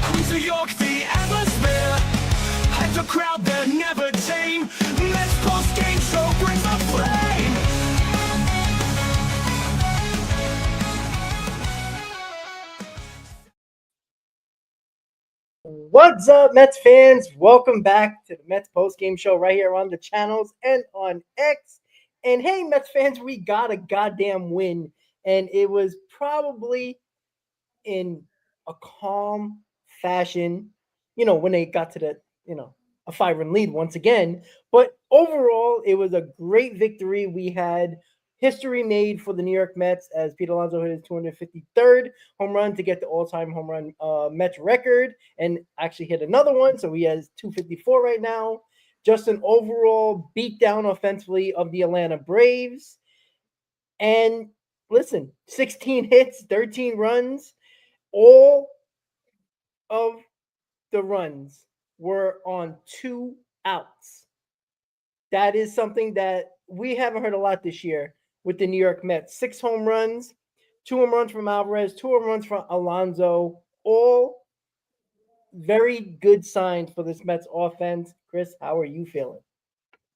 Queens of York, the atmosphere. Hype the crowd, they're never tame. Mets PostGame Show brings the flame. What's up, Mets fans? Welcome back to the Mets postgame show right here on the channels and on X. And hey, Mets fans, we got a goddamn win. And it was probably in a calm fashion, when they got to a 5-run lead once again. But overall, it was a great victory. We had history made for the New York Mets as Pete Alonso hit his 253rd home run to get the all-time home run Mets record and actually hit another one. So he has 254 right now. Just an overall beatdown offensively of the Atlanta Braves. And listen, 16 hits, 13 runs. All of the runs were on 2 outs. That is something that we haven't heard a lot this year with the New York Mets. 6 home runs, 2 home runs from Alvarez, 2 home runs from Alonso. All very good signs for this Mets offense. Chris, how are you feeling?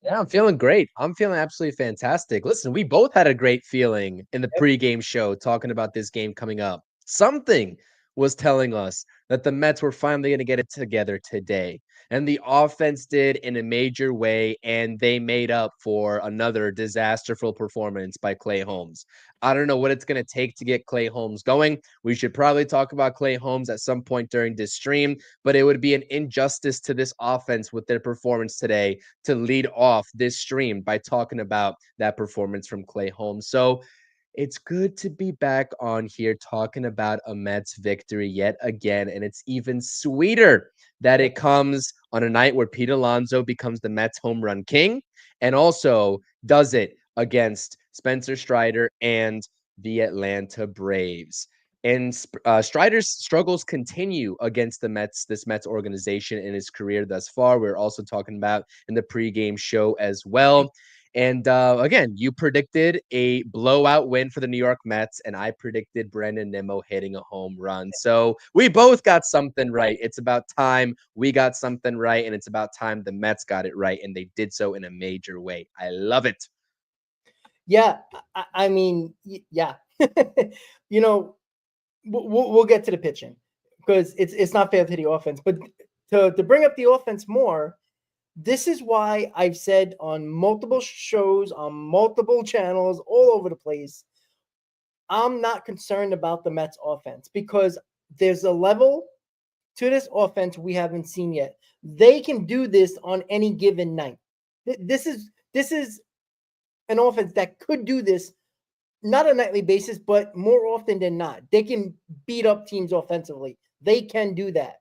Yeah, I'm feeling great. I'm feeling absolutely fantastic. Listen, we both had a great feeling in the pregame show talking about this game coming up. Something was telling us that the Mets were finally going to get it together today. And the offense did in a major way, and they made up for another disasterful performance by Clay Holmes. I don't know what it's going to take to get Clay Holmes going. We should probably talk about Clay Holmes at some point during this stream, but it would be an injustice to this offense with their performance today to lead off this stream by talking about that performance from Clay Holmes. So it's good to be back on here talking about a Mets victory yet again. And it's even sweeter that it comes on a night where Pete Alonso becomes the Mets home run king and also does it against Spencer Strider and the Atlanta Braves. And Strider's struggles continue against this Mets organization in his career thus far. We're also talking about in the pregame show as well. And again, you predicted a blowout win for the New York Mets, and I predicted Brandon Nimmo hitting a home run. So we both got something right. It's about time we got something right, and it's about time the Mets got it right, and they did so in a major way. I love it. Yeah, I mean, yeah. We'll get to the pitching because it's not fair to the offense. But to bring up the offense more, this is why I've said on multiple shows, on multiple channels, all over the place, I'm not concerned about the Mets offense because there's a level to this offense we haven't seen yet. They can do this on any given night. This is an offense that could do this not a nightly basis, but more often than not. They can beat up teams offensively. They can do that.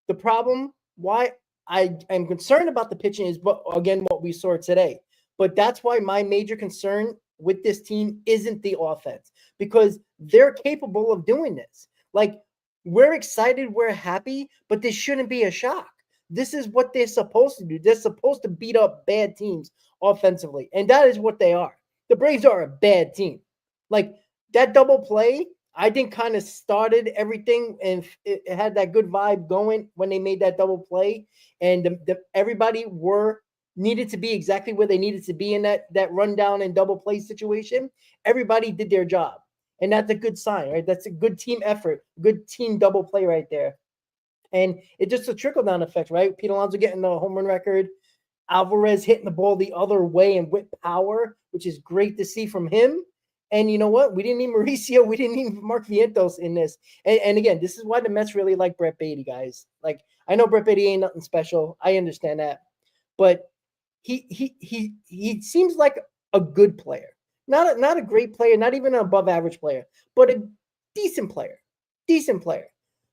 The problem, why I am concerned about the pitching is, but again, what we saw today. But that's why my major concern with this team isn't the offense because they're capable of doing this. Like, we're excited, we're happy, but this shouldn't be a shock. This is what they're supposed to do. They're supposed to beat up bad teams offensively, and that is what they are. The Braves are a bad team. Like, that double play, I think kind of started everything and it had that good vibe going when they made that double play. And everybody needed to be exactly where they needed to be in that rundown and double play situation. Everybody did their job. And that's a good sign, right? That's a good team effort, good team double play right there. And it's just a trickle down effect, right? Pete Alonso getting the home run record, Alvarez hitting the ball the other way and with power, which is great to see from him. And you know what? We didn't need Mauricio. We didn't need Mark Vientos in this. And again, this is why the Mets really like Brett Beatty, guys. Like, I know Brett Beatty ain't nothing special. I understand that. But he seems like a good player. Not a great player, not even an above average player, but a decent player. Decent player.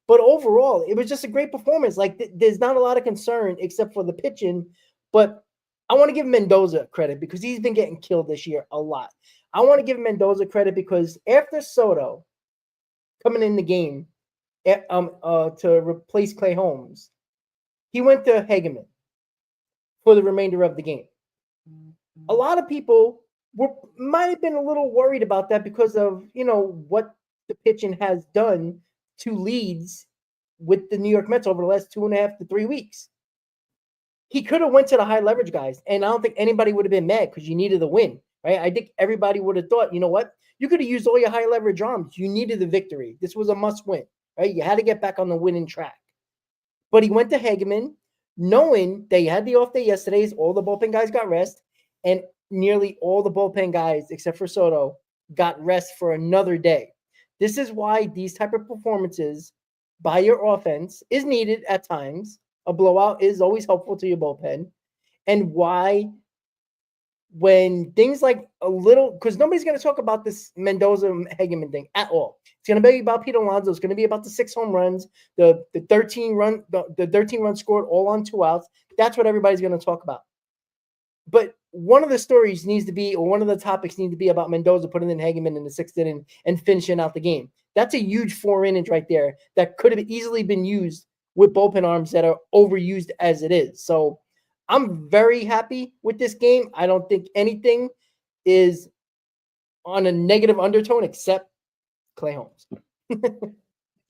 But overall, it was just a great performance. Like, there's not a lot of concern except for the pitching. But I want to give Mendoza credit because he's been getting killed this year a lot. I want to give Mendoza credit because after Soto coming in the game to replace Clay Holmes, he went to Hageman for the remainder of the game. A lot of people might have been a little worried about that because of what the pitching has done to leads with the New York Mets over the last 2.5 to 3 weeks. He could have went to the high leverage guys, and I don't think anybody would have been mad because you needed the win, right? I think everybody would have thought, you know what? You could have used all your high leverage arms. You needed the victory. This was a must win, right? You had to get back on the winning track. But he went to Hageman, knowing they had the off day yesterday. All the bullpen guys got rest, and nearly all the bullpen guys, except for Soto, got rest for another day. This is why these type of performances by your offense is needed at times. A blowout is always helpful to your bullpen. And why, when things like a little, because nobody's going to talk about this Mendoza Hageman thing at all. It's going to be about Pete Alonso. It's going to be about the 6 home runs, the 13 runs scored all on 2 outs. That's what everybody's going to talk about. But one of the stories needs to be, or one of the topics need to be about Mendoza putting in Hageman in the 6th inning and finishing out the game. That's a huge 4 innings right there that could have easily been used with bullpen arms that are overused as it is. So I'm very happy with this game. I don't think anything is on a negative undertone except Clay Holmes.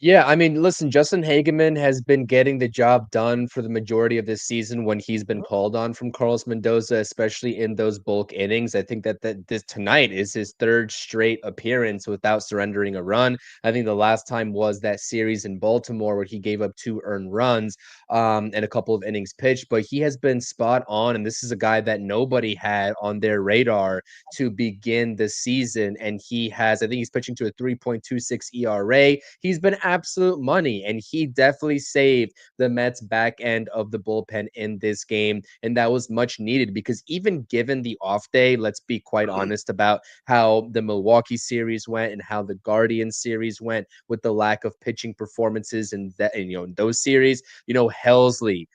Yeah, I mean, listen, Justin Hageman has been getting the job done for the majority of this season when he's been called on from Carlos Mendoza, especially in those bulk innings. I think that this tonight is his 3rd straight appearance without surrendering a run. I think the last time was that series in Baltimore where he gave up 2 earned runs and a couple of innings pitched, but he has been spot on. And this is a guy that nobody had on their radar to begin the season. And he has, I think he's pitching to a 3.26 ERA. He's been absolute money, and he definitely saved the Mets back end of the bullpen in this game, and that was much needed because even given the off day, let's be quite honest about how the Milwaukee series went and how the Guardians series went with the lack of pitching performances and that, and, in those series, Helsley,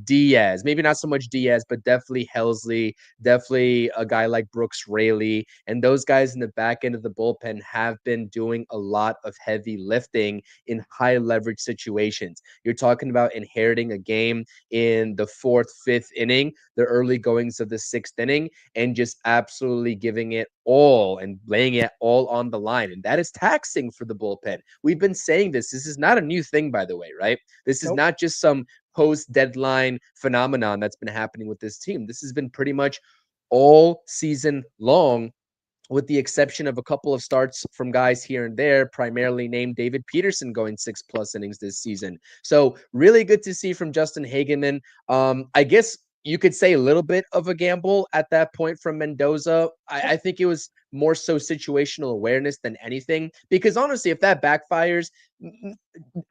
Diaz, maybe not so much Diaz, but definitely Helsley, definitely a guy like Brooks Raley, and those guys in the back end of the bullpen have been doing a lot of heavy lifting in high leverage situations. You're talking about inheriting a game in the 4th, 5th inning, the early goings of the 6th inning, and just absolutely giving it all and laying it all on the line. And that is taxing for the bullpen. We've been saying this. This is not a new thing, by the way, right? This is not just some post-deadline phenomenon that's been happening with this team. This has been pretty much all season long, with the exception of a couple of starts from guys here and there, primarily named David Peterson going 6+ innings this season. So really good to see from Justin Hageman. I guess you could say a little bit of a gamble at that point from Mendoza. I think it was more so situational awareness than anything, because honestly, if that backfires,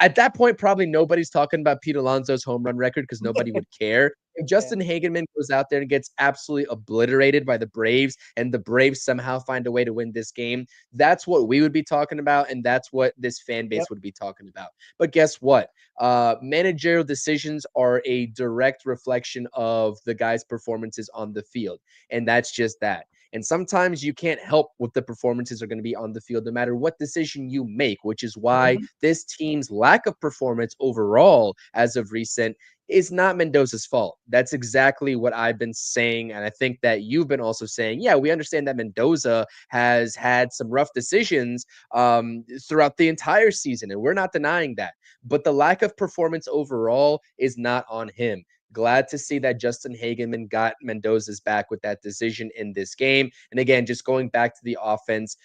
at that point, probably nobody's talking about Pete Alonso's home run record because nobody would care. If Justin Hageman goes out there and gets absolutely obliterated by the Braves and the Braves somehow find a way to win this game, that's what we would be talking about, and that's what this fan base would be talking about. But guess what? Managerial decisions are a direct reflection of the guy's performances on the field, and that's just that. And sometimes you can't help what the performances are going to be on the field, no matter what decision you make, which is why this team's lack of performance overall as of recent is not Mendoza's fault. That's exactly what I've been saying. And I think that you've been also saying, yeah, we understand that Mendoza has had some rough decisions throughout the entire season, and we're not denying that. But the lack of performance overall is not on him. Glad to see that Justin Hageman got Mendoza's back with that decision in this game. And again, just going back to the offense,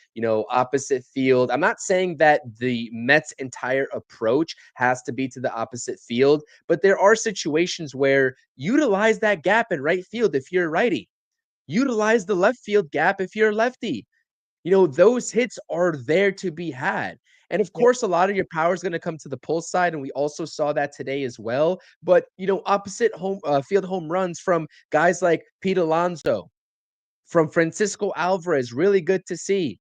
opposite field. I'm not saying that the Mets' entire approach has to be to the opposite field, but there are situations where utilize that gap in right field if you're a righty. Utilize the left field gap if you're a lefty. Those hits are there to be had. And of course, a lot of your power is going to come to the pull side, and we also saw that today as well. But opposite home field home runs from guys like Pete Alonso, from Francisco Alvarez, really good to see.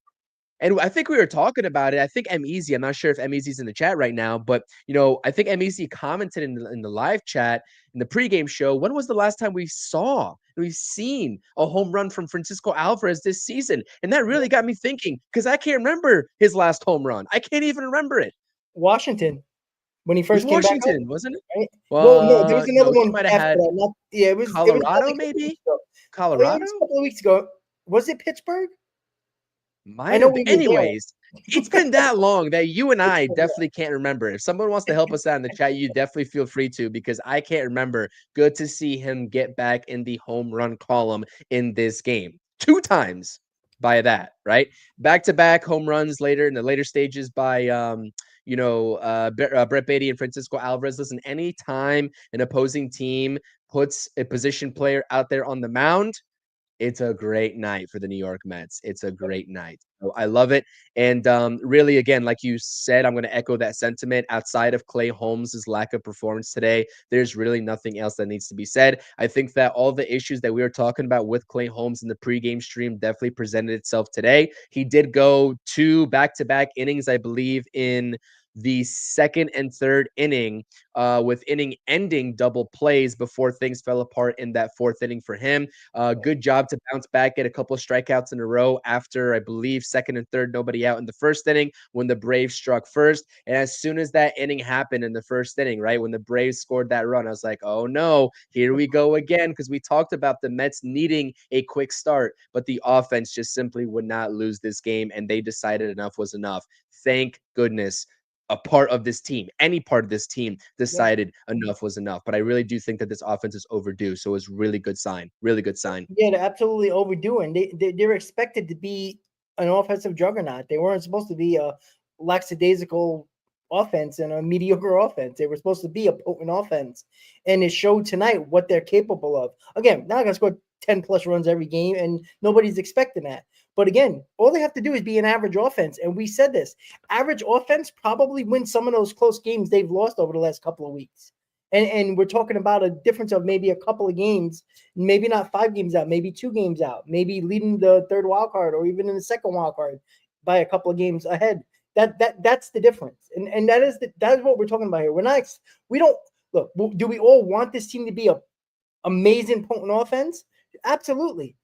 And I think we were talking about it. I think M-Easy, I'm not sure if M-Easy's in the chat right now, but, I think M-Easy commented in the live chat, in the pregame show, when was the last time we've seen a home run from Francisco Alvarez this season? And that really got me thinking, because I can't remember his last home run. I can't even remember it. Washington, when he first came Washington, back, wasn't it? right? Well, no, there was another one might have after had that. It was Colorado, like maybe? Colorado? Colorado? It was a couple of weeks ago. Was it Pittsburgh? Might have been. Anyways, It's been that long that you and I definitely can't remember. If someone wants to help us out in the chat, you definitely feel free to, because I can't remember. Good to see him get back in the home run column in this game. 2 times by that, right? Back-to-back home runs later in the later stages by Brett Beatty and Francisco Alvarez. Listen, anytime an opposing team puts a position player out there on the mound, it's a great night for the New York Mets. It's a great night. So I love it. And really, again, like you said, I'm going to echo that sentiment. Outside of Clay Holmes' lack of performance today, there's really nothing else that needs to be said. I think that all the issues that we were talking about with Clay Holmes in the pregame stream definitely presented itself today. He did go 2 back-to-back innings, I believe, in the second and third inning, with inning-ending double plays before things fell apart in that fourth inning for him. Good job to bounce back, get a couple of strikeouts in a row after, I believe, second and third, nobody out in the first inning when the Braves struck first. And as soon as that inning happened in the first inning, right, when the Braves scored that run, I was like, oh no, here we go again, because we talked about the Mets needing a quick start, but the offense just simply would not lose this game, and they decided enough was enough. Thank goodness a part of this team, any part of this team decided enough was enough. But I really do think that this offense is overdue. So it's really good sign. Really good sign. Yeah, they're absolutely overdue, and they're expected to be an offensive juggernaut. They weren't supposed to be a lackadaisical offense and a mediocre offense. They were supposed to be a potent offense, and it showed tonight what they're capable of. Again, not gonna score 10 plus runs every game, and nobody's expecting that. But again, all they have to do is be an average offense. And we said this, average offense probably wins some of those close games they've lost over the last couple of weeks. And we're talking about a difference of maybe a couple of games, maybe not 5 games out, maybe 2 games out, maybe leading the third wild card or even in the second wild card by a couple of games ahead. That's the difference. And that is what we're talking about here. We don't look, do we all want this team to be a amazing potent offense? Absolutely.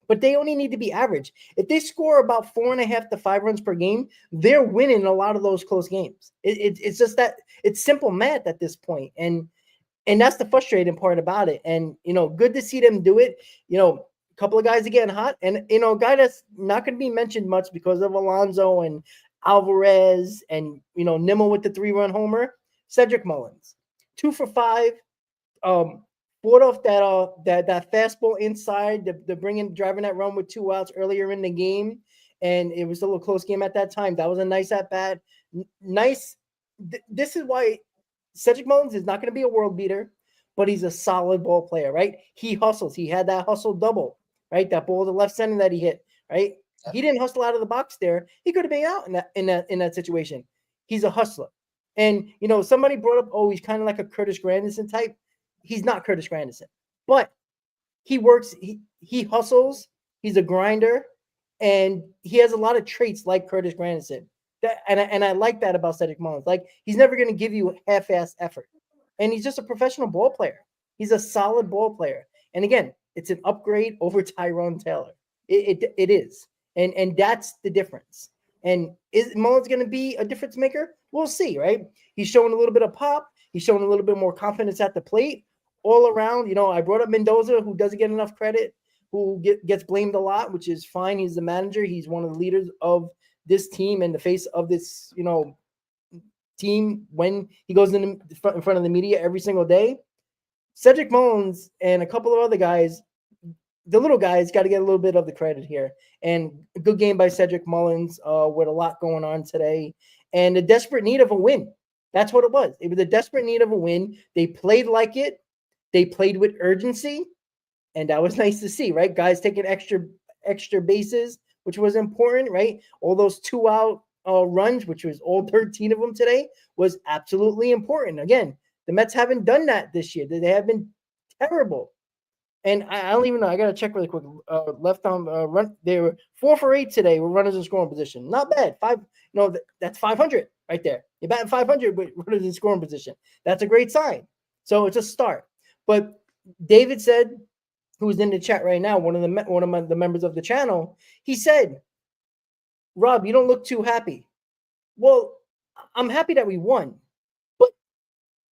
But they only need to be average. If they score about 4.5 to 5 runs per game, they're winning a lot of those close games. It's just that it's simple math at this point. And that's the frustrating part about it. And, good to see them do it. A couple of guys are getting hot. And, a guy that's not going to be mentioned much because of Alonso and Alvarez and, Nimmo with the 3-run homer, Cedric Mullins. 2 for 5. Fought off that fastball inside, driving that run with 2 outs earlier in the game, and it was a little close game at that time. That was a nice at bat. Nice. This is why Cedric Mullins is not going to be a world beater, but he's a solid ball player, right? He hustles. He had that hustle double, right? That ball to left center that he hit, right? He didn't hustle out of the box there. He could have been out in that situation. He's a hustler, and somebody brought up, oh, he's kind of like a Curtis Granderson type. He's not Curtis Granderson, but he works. He hustles. He's a grinder, and he has a lot of traits like Curtis Granderson. And I like that about Cedric Mullins. Like, he's never going to give you half-ass effort, and he's just a professional ball player. He's a solid ball player. And again, it's an upgrade over Tyrone Taylor. It is, and that's the difference. And is Mullins going to be a difference maker? We'll see, right? He's showing a little bit of pop. He's showing a little bit more confidence at the plate. All around, I brought up Mendoza, who doesn't get enough credit, who gets blamed a lot, which is fine. He's the manager. He's one of the leaders of this team and the face of this, team when he goes in front of the media every single day. Cedric Mullins and a couple of other guys, the little guys, got to get a little bit of the credit here. And a good game by Cedric Mullins with a lot going on today and a desperate need of a win. That's what it was. It was a desperate need of a win. They played like it. They played with urgency, and that was nice to see, right? Guys taking extra bases, which was important, right? All those 2-out runs, which was all 13 of them today, was absolutely important. Again, the Mets haven't done that this year. They have been terrible. And I don't even know. I got to check really quick. Left on run. They were 4 for 8 today with runners in scoring position. Not bad. That's 500 right there. You're batting 500 with runners in scoring position. That's a great sign. So it's a start. But David said, who's in the chat right now, one of the members of the channel, he said, Rob, you don't look too happy. Well, I'm happy that we won, but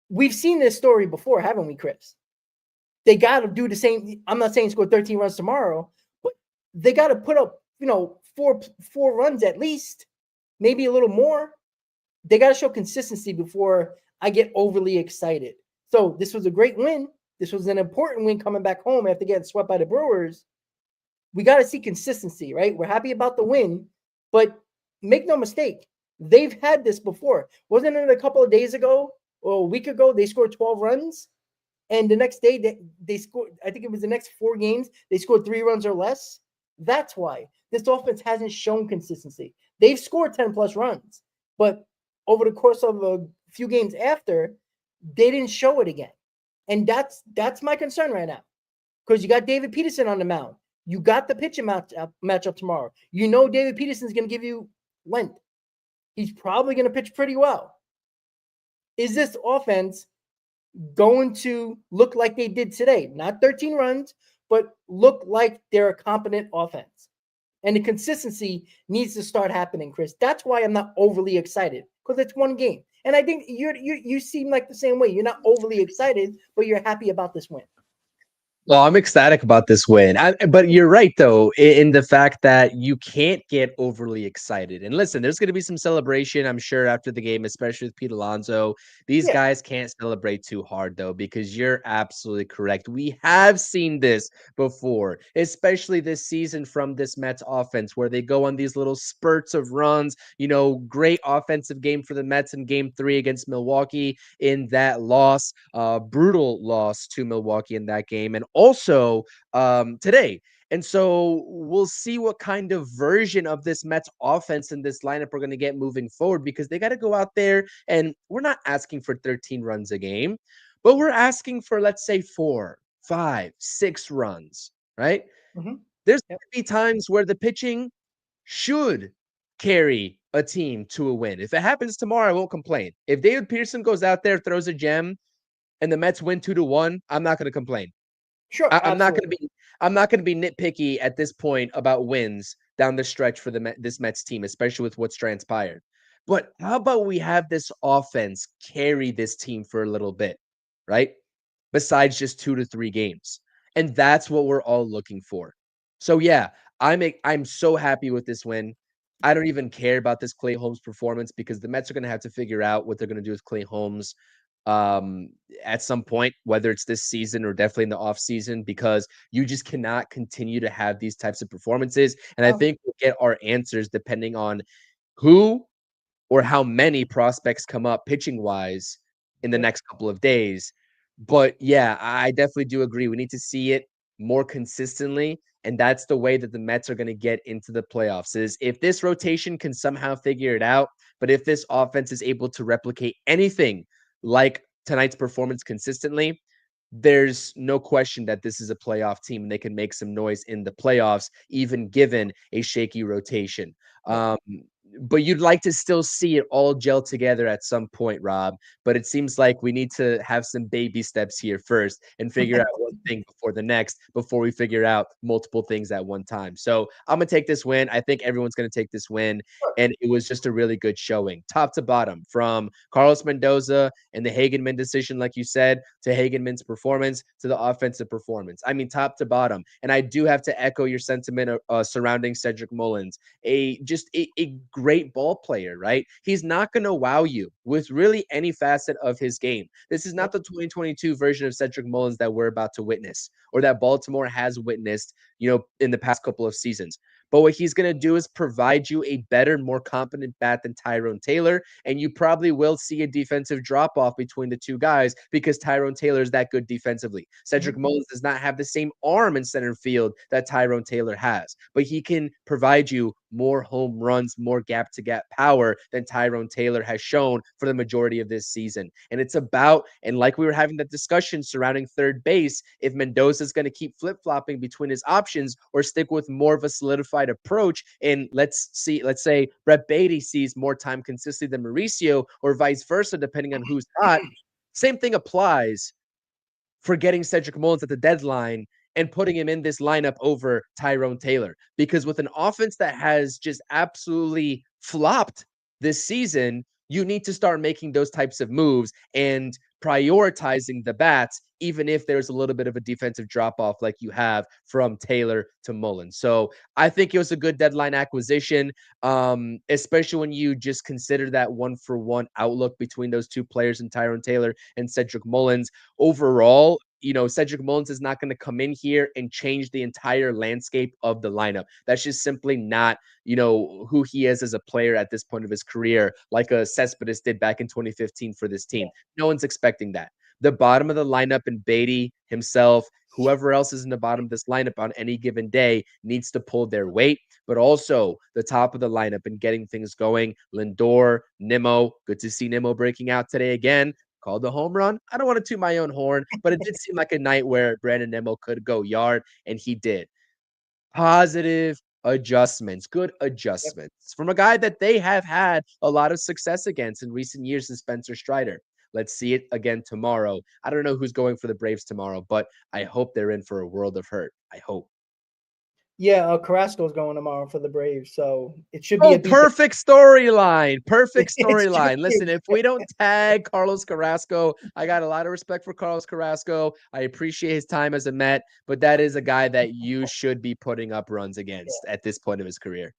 we've seen this story before, haven't we, Chris? They got to do the same. I'm not saying score 13 runs tomorrow, but they got to put up, 4 runs at least. maybe a little more. They got to show consistency before I get overly excited. So this was a great win. This was an important win coming back home after getting swept by the Brewers. We got to see consistency, right? We're happy about the win, but make no mistake, they've had this before. Wasn't it a couple of days ago or a week ago? They scored 12 runs, and the next day they scored. I think it was the next 4 games they scored 3 runs or less. That's why this offense hasn't shown consistency. They've scored 10 plus runs, but over the course of a few games after, they didn't show it again. And that's my concern right now. Because you got David Peterson on the mound. You got the pitching matchup tomorrow. You know David Peterson's going to give you length. He's probably going to pitch pretty well. Is this offense going to look like they did today? Not 13 runs, but look like they're a competent offense. And the consistency needs to start happening, Chris. That's why I'm not overly excited, because it's one game. And I think you seem like the same way. You're not overly excited, but you're happy about this win. Well, I'm ecstatic about this win. But you're right, though, in the fact that you can't get overly excited. And listen, there's going to be some celebration, I'm sure, after the game, especially with Pete Alonso. These Yeah. guys can't celebrate too hard, though, because you're absolutely correct. We have seen this before, especially this season from this Mets offense, where they go on these little spurts of runs. Great offensive game for the Mets in Game 3 against Milwaukee in that loss, brutal loss to Milwaukee in that game. And also today. And so we'll see what kind of version of this Mets offense and this lineup we're going to get moving forward, because they got to go out there, and we're not asking for 13 runs a game, but we're asking for, let's say, 4, 5, 6 runs, right? Mm-hmm. There's Yep. going to be times where the pitching should carry a team to a win. If it happens tomorrow, I won't complain. If David Peterson goes out there, throws a gem, and the Mets win 2-1, I'm not going to complain. Sure. I'm not going to be nitpicky at this point about wins down the stretch for this Mets team, especially with what's transpired. But how about we have this offense carry this team for a little bit, right? Besides just 2 to 3 games. And that's what we're all looking for. So yeah, I'm so happy with this win. I don't even care about this Clay Holmes performance, because the Mets are going to have to figure out what they're going to do with Clay Holmes at some point, whether it's this season or definitely in the off season, because you just cannot continue to have these types of performances. And I think we'll get our answers depending on who or how many prospects come up pitching wise in the next couple of days. But yeah, I definitely do agree. We need to see it more consistently. And that's the way that the Mets are going to get into the playoffs, is if this rotation can somehow figure it out, but if this offense is able to replicate anything like tonight's performance consistently, there's no question that this is a playoff team and they can make some noise in the playoffs, even given a shaky rotation. But you'd like to still see it all gel together at some point, Rob. But it seems like we need to have some baby steps here first and figure out one thing before the next, before we figure out multiple things at one time. So I'm going to take this win. I think everyone's going to take this win. And it was just a really good showing, top to bottom, from Carlos Mendoza and the Hagenman decision, like you said, to Hagenman's performance, to the offensive performance. I mean, top to bottom. And I do have to echo your sentiment surrounding Cedric Mullins, a great ball player, right? He's not going to wow you with really any facet of his game. This is not the 2022 version of Cedric Mullins that we're about to witness, or that Baltimore has witnessed, in the past couple of seasons. But what he's going to do is provide you a better, more competent bat than Tyrone Taylor. And you probably will see a defensive drop off between the two guys, because Tyrone Taylor is that good defensively. Cedric Mullins does not have the same arm in center field that Tyrone Taylor has, but he can provide you more home runs, more gap to gap power than Tyrone Taylor has shown for the majority of this season. And it's about, and like we were having that discussion surrounding third base, if Mendoza is going to keep flip flopping between his options or stick with more of a solidified approach. And let's say Brett Beatty sees more time consistently than Mauricio, or vice versa, depending on who's hot. Same thing applies for getting Cedric Mullins at the deadline and putting him in this lineup over Tyrone Taylor. Because with an offense that has just absolutely flopped this season, you need to start making those types of moves and prioritizing the bats, even if there's a little bit of a defensive drop off like you have from Taylor to Mullins. So I think it was a good deadline acquisition, especially when you just consider that 1-for-1 outlook between those two players and Tyrone Taylor and Cedric Mullins. Overall, Cedric Mullins is not going to come in here and change the entire landscape of the lineup. That's just simply not, who he is as a player at this point of his career, like a Cespedes did back in 2015 for this team. No one's expecting that. The bottom of the lineup and Beatty himself, whoever else is in the bottom of this lineup on any given day needs to pull their weight, but also the top of the lineup and getting things going. Lindor, Nimmo, good to see Nimmo breaking out today again. Called the home run. I don't want to toot my own horn, but it did seem like a night where Brandon Nimmo could go yard, and he did. Positive adjustments, good adjustments from a guy that they have had a lot of success against in recent years in Spencer Strider. Let's see it again tomorrow. I don't know who's going for the Braves tomorrow, but I hope they're in for a world of hurt. I hope. Yeah, Carrasco's going tomorrow for the Braves, so it should be Oh, a beat. perfect storyline. Perfect It should storyline. be. Listen, if we don't tag Carlos Carrasco, I got a lot of respect for Carlos Carrasco. I appreciate his time as a Met, but that is a guy that you should be putting up runs against at this point of his career.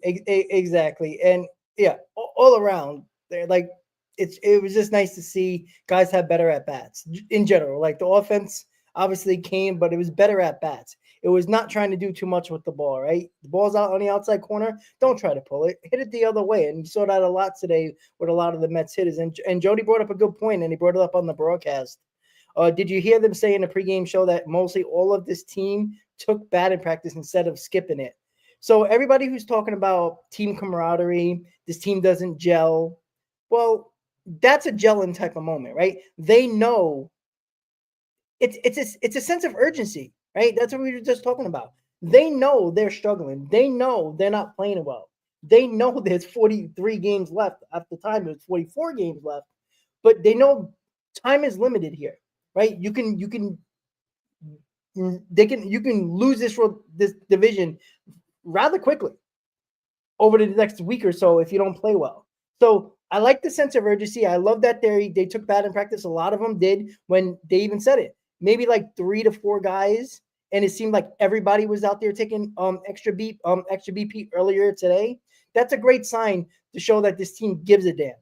Exactly, and yeah, all around, they're like it was just nice to see guys have better at bats in general. Like the offense obviously came, but it was better at bats. It was not trying to do too much with the ball, right? The ball's out on the outside corner. Don't try to pull it. Hit it the other way. And you saw that a lot today with a lot of the Mets hitters. And Jody brought up a good point, and he brought it up on the broadcast. Did you hear them say in the pregame show that mostly all of this team took batting practice instead of skipping it? So everybody who's talking about team camaraderie, this team doesn't gel. Well, that's a gelling type of moment, right? They know it's a sense of urgency, right? That's what we were just talking about. They know they're struggling. They know they're not playing well. They know there's 43 games left. At the time, there's 44 games left, but they know time is limited here, right? You can lose this division rather quickly over the next week or so if you don't play well. So I like the sense of urgency. I love that they took batting practice. A lot of them did when they even said it. Maybe like 3 to 4 guys, and it seemed like everybody was out there taking extra BP earlier today. That's a great sign to show that this team gives a damn.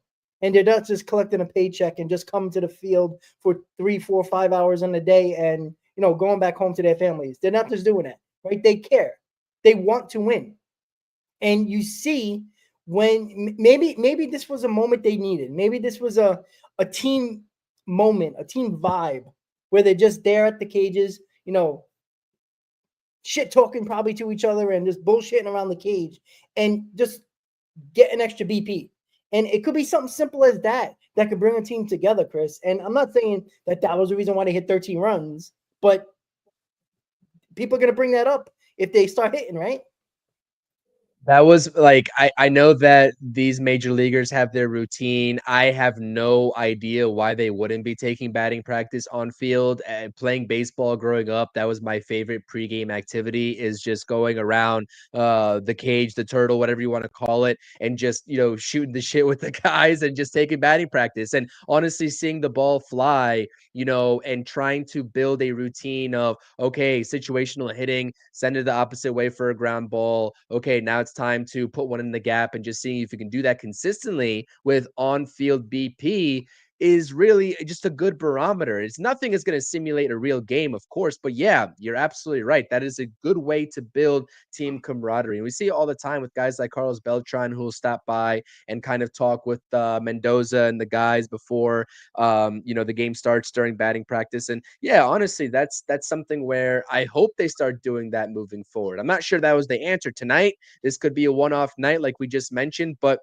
And they're not just collecting a paycheck and just coming to the field for 3, 4, 5 hours in a day and going back home to their families. They're not just doing that, right? They care. They want to win. And you see when maybe this was a moment they needed. Maybe this was a team moment, a team vibe where they're just there at the cages, shit talking probably to each other and just bullshitting around the cage and just get an extra BP. And it could be something simple as that could bring a team together, Chris. And I'm not saying that was the reason why they hit 13 runs, but people are going to bring that up if they start hitting, right? That was like, I know that these major leaguers have their routine. I have no idea why they wouldn't be taking batting practice on field. And playing baseball growing up, that was my favorite pregame activity, is just going around the cage, the turtle, whatever you want to call it, and just, shooting the shit with the guys and just taking batting practice. And honestly, seeing the ball fly, and trying to build a routine of, okay, situational hitting, send it the opposite way for a ground ball. Okay, now it's time to put one in the gap, and just seeing if you can do that consistently with on-field BP is really just a good barometer. It's nothing is going to simulate a real game, of course, but yeah, you're absolutely right. That is a good way to build team camaraderie. And we see it all the time with guys like Carlos Beltran, who will stop by and kind of talk with Mendoza and the guys before the game starts during batting practice. And yeah, honestly, that's something where I hope they start doing that moving forward. I'm not sure that was the answer tonight. This could be a one-off night, like we just mentioned, but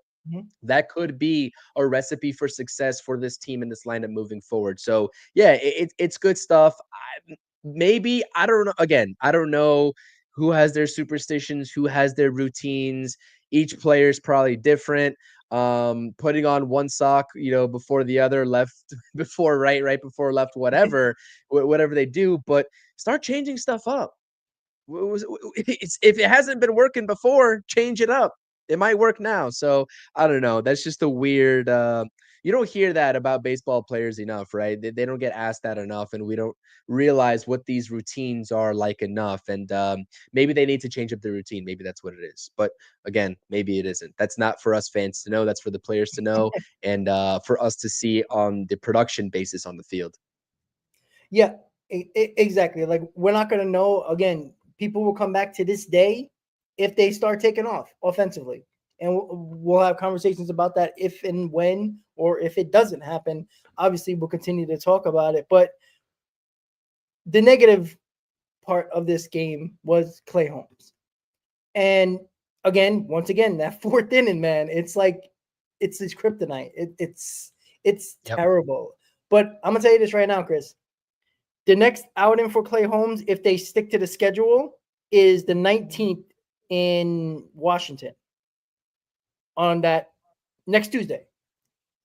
that could be a recipe for success for this team and this lineup moving forward. So yeah, it's good stuff. I don't know. Again, I don't know who has their superstitions, who has their routines. Each player is probably different. Putting on one sock, before the other, left before right before left, whatever they do, but start changing stuff up. If it hasn't been working before, change it up. it might work now. So I don't know. That's just a weird. You don't hear that about baseball players enough, right? They don't get asked that enough, and we don't realize what these routines are like enough. And maybe they need to change up the routine. Maybe that's what it is. But again, maybe it isn't. That's not for us fans to know. That's for the players to know, and for us to see on the production basis on the field. Yeah, exactly. Like we're not going to know. Again, people will come back to this day if they start taking off offensively, and we'll have conversations about that if and when, or if it doesn't happen. Obviously, we'll continue to talk about it. But the negative part of this game was Clay Holmes, and again, once again, that fourth inning, man, it's like it's his kryptonite. It's Yep. terrible. But I'm gonna tell you this right now, Chris. The next outing for Clay Holmes, if they stick to the schedule, is the 19th in Washington on that next Tuesday.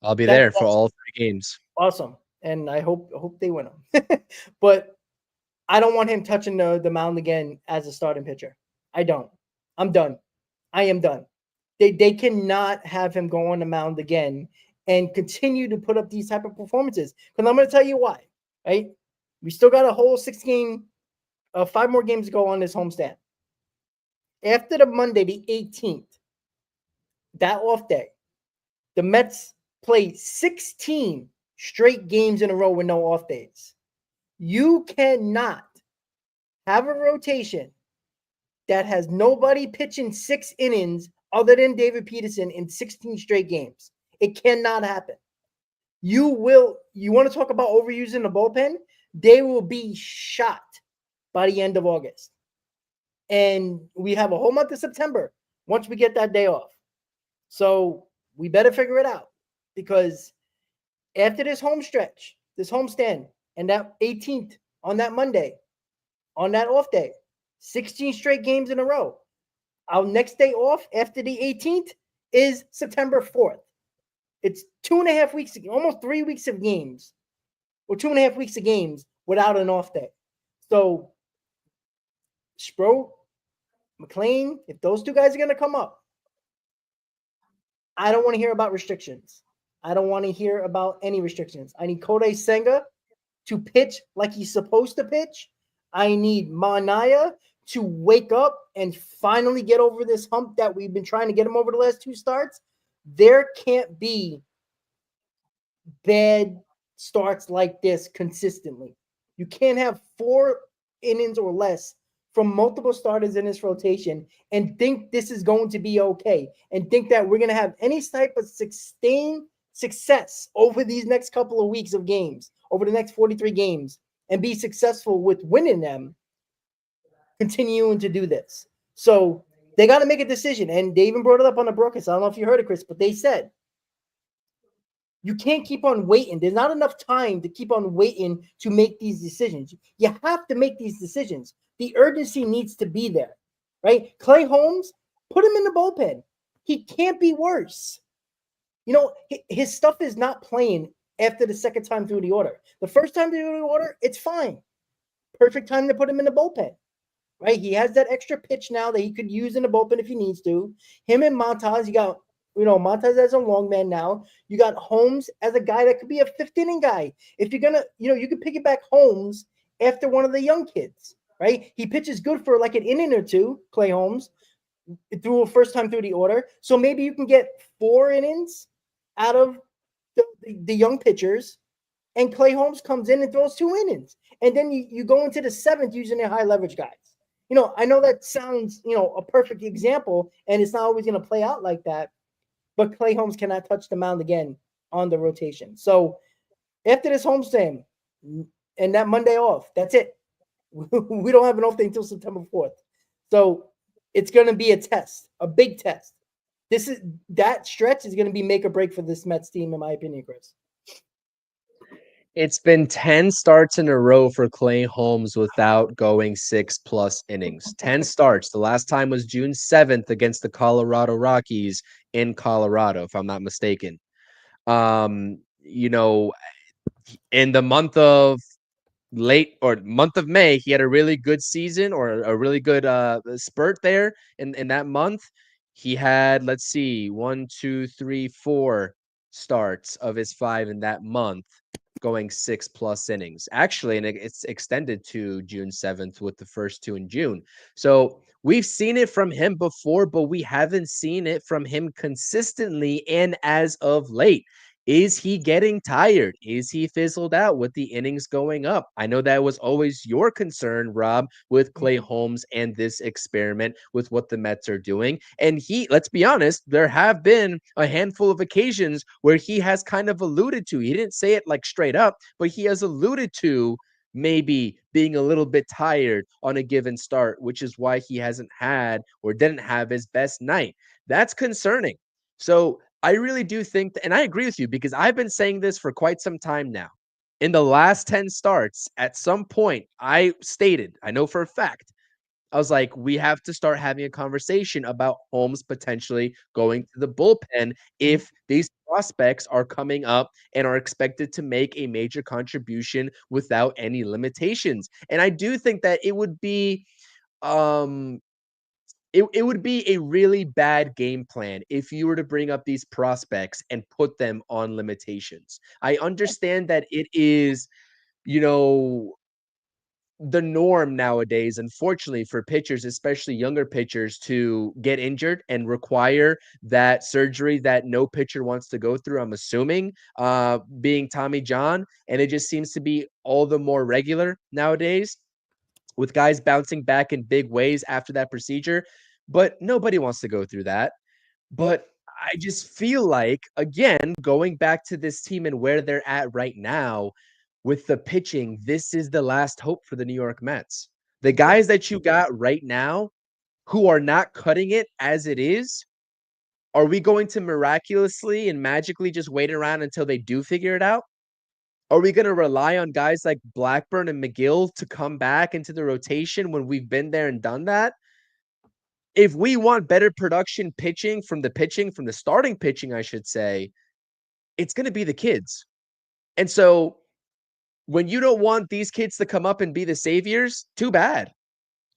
I'll be there for That's all 3 games. awesome, and I hope they win them. But I don't want him touching the mound again as a starting pitcher. I don't. I'm done. I am done. They cannot have him go on the mound again and continue to put up these type of performances. Because I'm going to tell you why. Right? We still got a whole 5 more games to go on this homestand. After the Monday, the 18th, that off day, the Mets play 16 straight games in a row with no off days. You cannot have a rotation that has nobody pitching 6 innings other than David Peterson in 16 straight games. It cannot happen. You want to talk about overusing the bullpen? They will be shot by the end of August. And we have a whole month of September once we get that day off. So we better figure it out, because after this home stretch, this homestand, and that 18th on that Monday, on that off day, 16 straight games in a row. Our next day off after the 18th is September 4th. It's 2.5 weeks, almost 3 weeks of games, or 2.5 weeks of games without an off day. So Sproat, McLean, if those 2 guys are going to come up, I don't want to hear about restrictions. I don't want to hear about any restrictions. I need Kodai Senga to pitch like he's supposed to pitch. I need Manaya to wake up and finally get over this hump that we've been trying to get him over the last 2 starts. There can't be bad starts like this consistently. You can't have 4 innings or less from multiple starters in this rotation and think this is going to be okay, and think that we're going to have any type of sustained success over these next couple of weeks of games, over the next 43 games, and be successful with winning them, continuing to do this. So they got to make a decision. And they even brought it up on the broadcast. I don't know if you heard it, Chris, but they said, you can't keep on waiting. There's not enough time to keep on waiting to make these decisions. You have to make these decisions. The urgency needs to be there, right? Clay Holmes, put him in the bullpen. He can't be worse. You know, his stuff is not playing after the second time through the order. The first time through the order, it's fine. Perfect time to put him in the bullpen, right? He has that extra pitch now that he could use in the bullpen if he needs to. Him and Montaz, you got, Montaz as a long man now. You got Holmes as a guy that could be a 5th inning guy. If you're going to, you could piggyback Holmes after one of the young kids, right? He pitches good for like an inning or 2, Clay Holmes, through a first time through the order. So maybe you can get 4 innings out of the young pitchers, and Clay Holmes comes in and throws 2 innings. And then you go into the 7th using their high leverage guys. I know that sounds, a perfect example, and it's not always going to play out like that, but Clay Holmes cannot touch the mound again on the rotation. So after this homestand and that Monday off, that's it. We don't have an off day until September 4th. So it's going to be a test, a big test. That stretch is going to be make or break for this Mets team, in my opinion, Chris. It's been 10 starts in a row for Clay Holmes without going 6+ innings. 10 starts. The last time was June 7th against the Colorado Rockies in Colorado, if I'm not mistaken. In the month of May, he had a really good season, or a really good spurt there in that month. he had, let's see, 1, 2, 3, 4 starts of his 5 in that month, going 6+ innings. Actually, and it's extended to June 7th with the first 2 in June. So we've seen it from him before, but we haven't seen it from him consistently and as of late. Is he getting tired? Is he fizzled out with the innings going up? I know that was always your concern, Rob, with Clay Holmes and this experiment with what the Mets are doing. And let's be honest, there have been a handful of occasions where he has kind of alluded to, he didn't say it like straight up, but he has alluded to maybe being a little bit tired on a given start, which is why he hasn't had or didn't have his best night. That's concerning. So I really do think and I agree with you because I've been saying this for quite some time now. In the last 10 starts, at some point, I stated, I know for a fact, I was like, we have to start having a conversation about Holmes potentially going to the bullpen if these prospects are coming up and are expected to make a major contribution without any limitations. And I do think that it would be um it would be a really bad game plan if you were to bring up these prospects and put them on limitations. I understand that it is, you know, the norm nowadays, unfortunately, for pitchers, especially younger pitchers, to get injured and require that surgery that no pitcher wants to go through. I'm assuming, being Tommy John, and it just seems to be all the more regular nowadays with guys bouncing back in big ways after that procedure. But nobody wants to go through that. Yep. But I just feel like, again, going back to this team and where they're at right now with the pitching, this is the last hope for the New York Mets. The guys that you got right now who are not cutting it as it is, are we going to miraculously and magically just wait around until they do figure it out? Are we going to rely on guys like Blackburn and McGill to come back into the rotation when we've been there and done that? If we want better production from the starting pitching, I should say, it's going to be the kids. And so when you don't want these kids to come up and be the saviors, too bad.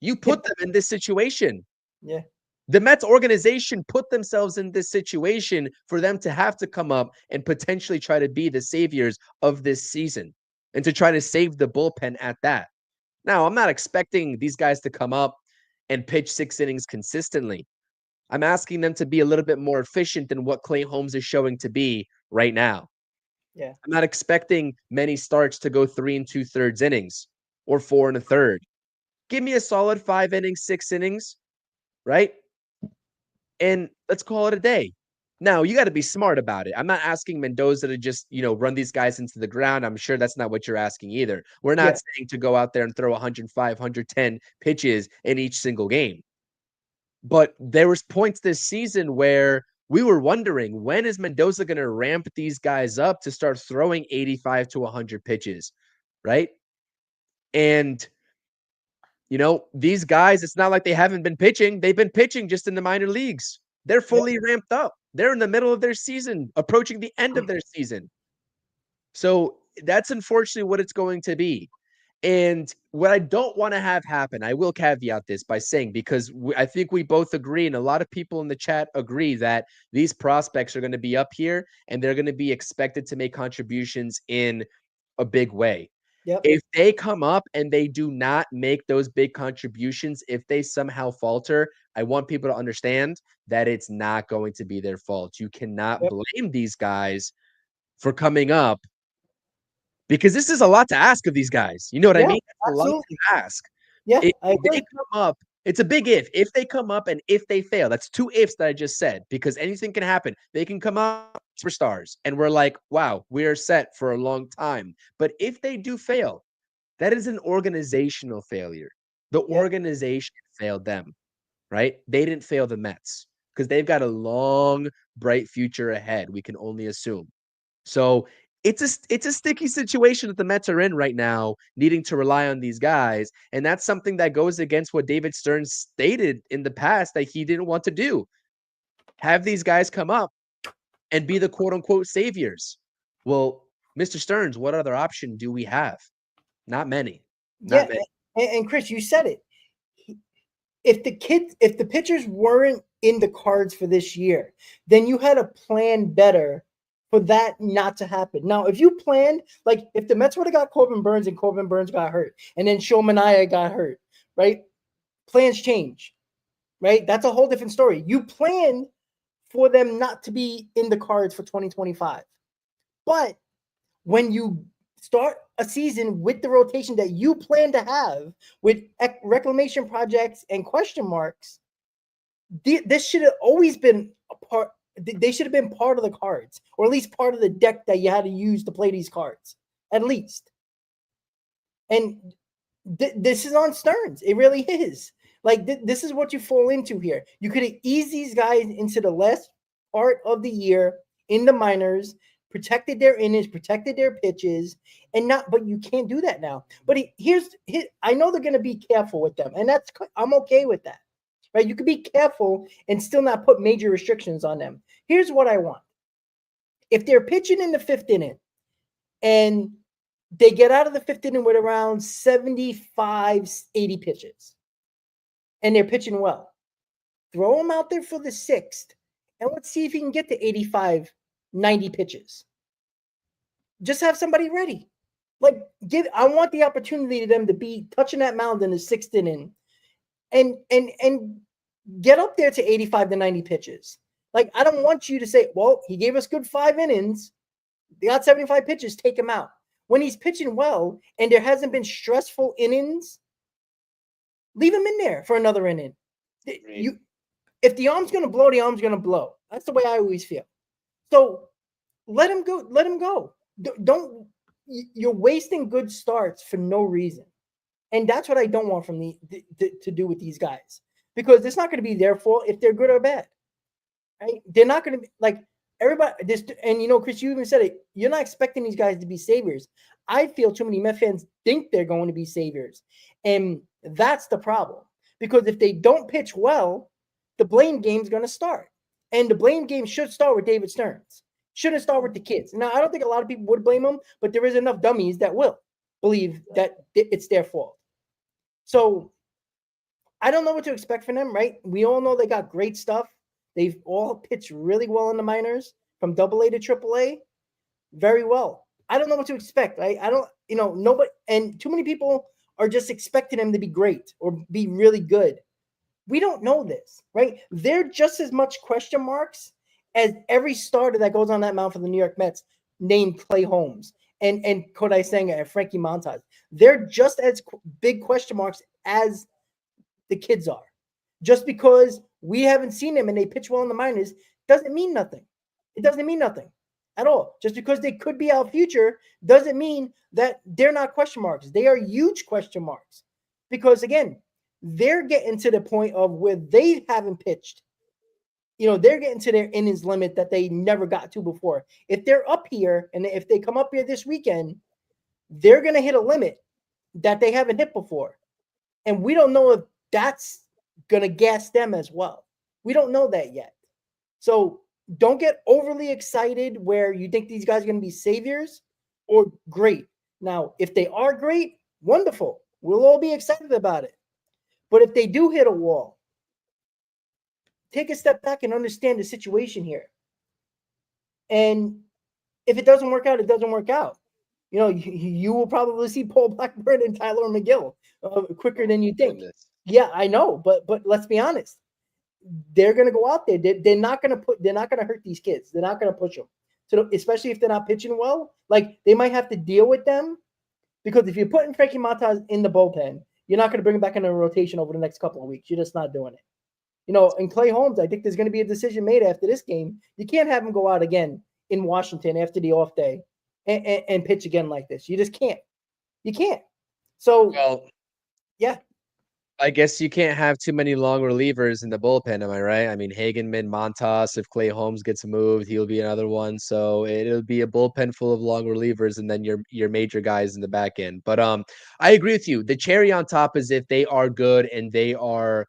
You put them in this situation. Yeah. The Mets organization put themselves in this situation for them to have to come up and potentially try to be the saviors of this season and to try to save the bullpen at that. Now, I'm not expecting these guys to come up and pitch 6 innings consistently. I'm asking them to be a little bit more efficient than what Clay Holmes is showing to be right now. Yeah. I'm not expecting many starts to go 3 2/3 innings or 4 1/3. Give me a solid 5 innings, 6 innings, right? And let's call it a day. Now, you got to be smart about it. I'm not asking Mendoza to just, run these guys into the ground. I'm sure that's not what you're asking either. We're not saying to go out there and throw 105, 110 pitches in each single game. But there was points this season where we were wondering, when is Mendoza going to ramp these guys up to start throwing 85 to 100 pitches, right? And, these guys, it's not like they haven't been pitching. They've been pitching just in the minor leagues. They're fully ramped up. They're in the middle of their season, approaching the end of their season. So that's unfortunately what it's going to be. And what I don't want to have happen, I will caveat this by saying, because I think we both agree, and a lot of people in the chat agree, that these prospects are going to be up here and they're going to be expected to make contributions in a big way. Yep. If they come up and they do not make those big contributions, if they somehow falter, I want people to understand that it's not going to be their fault. You cannot blame these guys for coming up, because this is a lot to ask of these guys. You know what I mean? That's a lot to ask. Yeah, If I agree. they come up, it's a big if. If they come up and if they fail, that's 2 ifs that I just said, because anything can happen. They can come up superstars, and we're like, wow, we are set for a long time. But if they do fail, that is an organizational failure. The organization failed them, right? They didn't fail the Mets because they've got a long, bright future ahead. We can only assume. So it's a sticky situation that the Mets are in right now, needing to rely on these guys. And that's something that goes against what David Stern stated in the past that he didn't want to do. Have these guys come up and be the quote unquote saviors. Well, Mr. Stearns, what other option do we have? Not many. Not many. And Chris, you said it. If the pitchers weren't in the cards for this year, then you had to plan better for that not to happen. Now, if you planned, like if the Mets would have got Corbin Burns and Corbin Burns got hurt, and then Show Mania got hurt, right? Plans change, right? That's a whole different story. You planned for them not to be in the cards for 2025. But when you start a season with the rotation that you plan to have with reclamation projects and question marks, this should have always been a part. They should have been part of the cards, or at least part of the deck that you had to use to play these cards, at least. And this is on Stearns. It really is. Like this is what you fall into here. You could have eased these guys into the last part of the year in the minors, protected their innings, protected their pitches, and not. But you can't do that now. But I know they're going to be careful with them, and I'm okay with that. Right? You could be careful and still not put major restrictions on them. Here's what I want. If they're pitching in the fifth inning and they get out of the fifth inning with around 75, 80 pitches, and they're pitching well, throw them out there for the sixth, and let's see if he can get to 85, 90 pitches. Just have somebody ready. Like, I want the opportunity to them to be touching that mound in the sixth inning and get up there to 85 to 90 pitches. Like, I don't want you to say, well, he gave us good 5 innings. They got 75 pitches, take him out. When he's pitching well and there hasn't been stressful innings, leave him in there for another inning. If the arm's going to blow, the arm's going to blow. That's the way I always feel. So let him go. Let him go. You're wasting good starts for no reason. And that's what I don't want from to do with these guys, because it's not going to be their fault if they're good or bad. Right? They're not going to be like everybody. And Chris, you even said it. You're not expecting these guys to be saviors. I feel too many Met fans think they're going to be saviors, and that's the problem. Because if they don't pitch well, the blame game's going to start, and the blame game should start with David Stearns. Shouldn't start with the kids. Now, I don't think a lot of people would blame him, but there is enough dummies that will believe that it's their fault. So I don't know what to expect from them, right? We all know they got great stuff. They've all pitched really well in the minors from AA to AAA. Very well. I don't know what to expect, right? I don't, nobody, and too many people are just expecting them to be great or be really good. We don't know this, right? They're just as much question marks as every starter that goes on that mound for the New York Mets named Clay Holmes and Kodai Senga and Frankie Montas. They're just as big question marks as the kids are. Just because we haven't seen them and they pitch well in the minors doesn't mean nothing. It doesn't mean nothing at all. Just because they could be our future doesn't mean that they're not question marks. They are huge question marks. Because, they're getting to the point of where they haven't pitched. They're getting to their innings limit that they never got to before. If they're up here and if they come up here this weekend, they're going to hit a limit that they haven't hit before. And we don't know if that's going to gas them as well. We don't know that yet. So don't get overly excited where you think these guys are going to be saviors or great. Now, if they are great, wonderful. We'll all be excited about it. But if they do hit a wall, take a step back and understand the situation here. And if it doesn't work out, it doesn't work out. You will probably see Paul Blackburn and Tyler McGill quicker than you think. Yeah, I know, but let's be honest. They're going to go out there. They're not going to hurt these kids. They're not going to push them. So especially if they're not pitching well, like they might have to deal with them, because if you're putting Frankie Montas in the bullpen, you're not going to bring him back in a rotation over the next couple of weeks. You're just not doing it. And Clay Holmes, I think there's going to be a decision made after this game. You can't have him go out again in Washington after the off day and pitch again like this. You just can't. You can't. So, yeah. I guess you can't have too many long relievers in the bullpen, am I right? I mean, Hagenman, Montas, if Clay Holmes gets moved, he'll be another one. So it'll be a bullpen full of long relievers and then your major guys in the back end. But I agree with you. The cherry on top is if they are good and they are,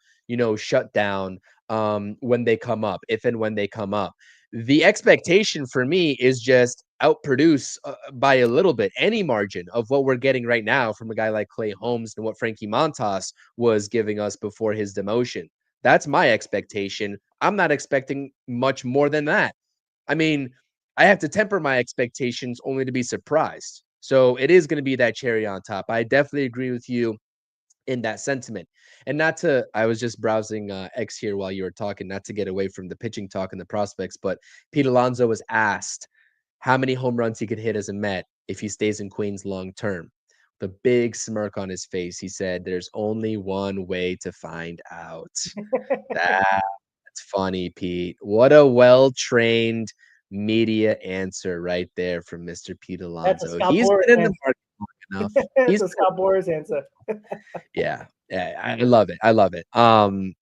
shut down when they come up, if and when they come up. The expectation for me is just outproduce by a little bit, any margin of what we're getting right now from a guy like Clay Holmes and what Frankie Montas was giving us before his demotion. That's my expectation. I'm not expecting much more than that. I mean, I have to temper my expectations only to be surprised. So it is going to be that cherry on top. I definitely agree with you in that sentiment. And not to, I was just browsing X here while you were talking, not to get away from the pitching talk and the prospects, but Pete Alonso was asked how many home runs he could hit as a Met if he stays in Queens long term. The big smirk on his face, he said, "There's only one way to find out." That's funny, Pete. What a well-trained media answer right there from Mr. Pete That's a Alonso. Scott He's Boras been in the answer. market long enough. That's He's a been Scott Boras answer. Yeah, yeah, I love it. I love it.